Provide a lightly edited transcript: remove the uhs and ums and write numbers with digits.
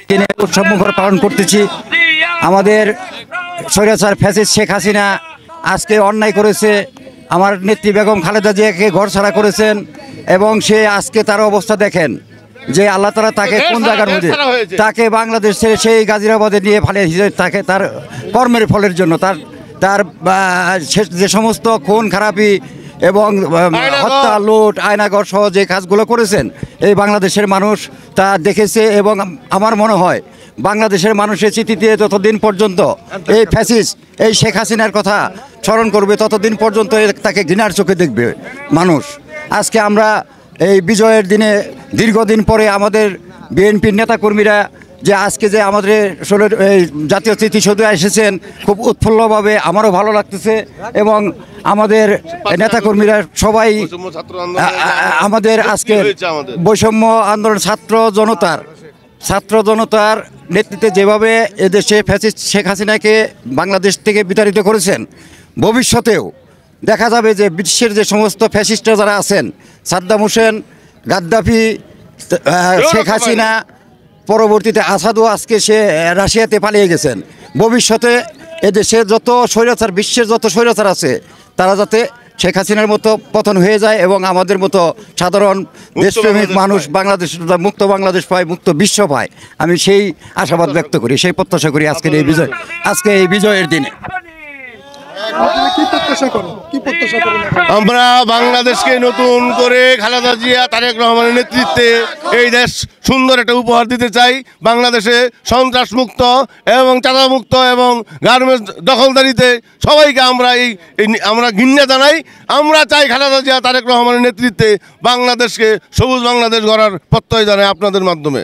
দিনে উৎসব মুখর পালন করতেছি। আমাদের স্বৈরাচার ফ্যাসিস্ট শেখ হাসিনা আজকে অন্যায় করেছে, আমার নেত্রী বেগম খালেদা জিয়াকে ঘরছাড়া করেছেন, এবং সে আজকে তার অবস্থা দেখেন যে আল্লাহ তাআলা তাকে কোন জায়গার মধ্যে তাকে বাংলাদেশ ছেড়ে সেই গাজিরাবাদে নিয়ে ফেলে তাকে তার কর্মের ফলের জন্য তার যে সমস্ত খুন খারাপি এবং হত্যা লুট আয়নাঘর সহ যে কাজগুলো করেছেন এই বাংলাদেশের মানুষ তা দেখেছে। এবং আমার মনে হয় বাংলাদেশের মানুষের স্মৃতিতে যতদিন পর্যন্ত এই ফ্যাসিস্ট এই শেখ হাসিনার কথা স্মরণ করবে ততদিন পর্যন্ত তাকে ঘৃণার চোখে দেখবে মানুষ। আজকে আমরা এই বিজয়ের দিনে দীর্ঘদিন পরে আমাদের বিএনপির নেতাকর্মীরা যে আজকে যে আমাদের এই জাতীয় স্মৃতিসৌধে এসেছেন খুব উৎফুল্লভাবে, আমারও ভালো লাগতেছে। এবং আমাদের নেতাকর্মীরা সবাই আমাদের আজকে বৈষম্য আন্দোলন ছাত্র জনতার নেতৃত্বে যেভাবে এদেশে ফ্যাসিস্ট শেখ হাসিনাকে বাংলাদেশ থেকে বিতাড়িত করেছেন, ভবিষ্যতেও দেখা যাবে যে বিশ্বের যে সমস্ত ফ্যাসিস্টরা যারা আছেন, সাদ্দাম হোসেন, গাদ্দাফি, শেখ হাসিনা, পরবর্তীতে আসাদও আজকে সে রাশিয়াতে পালিয়ে গেছেন, ভবিষ্যতে এদেশে যত স্বৈরাচার, বিশ্বের যত স্বৈরাচার আছে তারা যাতে শেখ হাসিনার মতো পতন হয়ে যায় এবং আমাদের মতো সাধারণ দেশপ্রেমিক মানুষ বাংলাদেশ মুক্ত বাংলাদেশ পায়, মুক্ত বিশ্ব পায়। আমি সেই আশাবাদ ব্যক্ত করি, সেই প্রত্যাশা করি আজকে এই বিজয়ের দিনে। আমরা বাংলাদেশকে নতুন করে খালেদা জিয়া তারেক রহমানের নেতৃত্বে এই দেশ সুন্দর একটা উপহার দিতে চাই। বাংলাদেশে সন্ত্রাস মুক্ত এবং চাঁদা মুক্ত এবং গার্মেন্টস দখলদারিতে সবাইকে আমরা ঘৃণা জানাই। আমরা চাই খালেদা জিয়া তারেক রহমানের নেতৃত্বে বাংলাদেশকে সবুজ বাংলাদেশ গড়ার প্রত্যয় জানাই আপনাদের মাধ্যমে।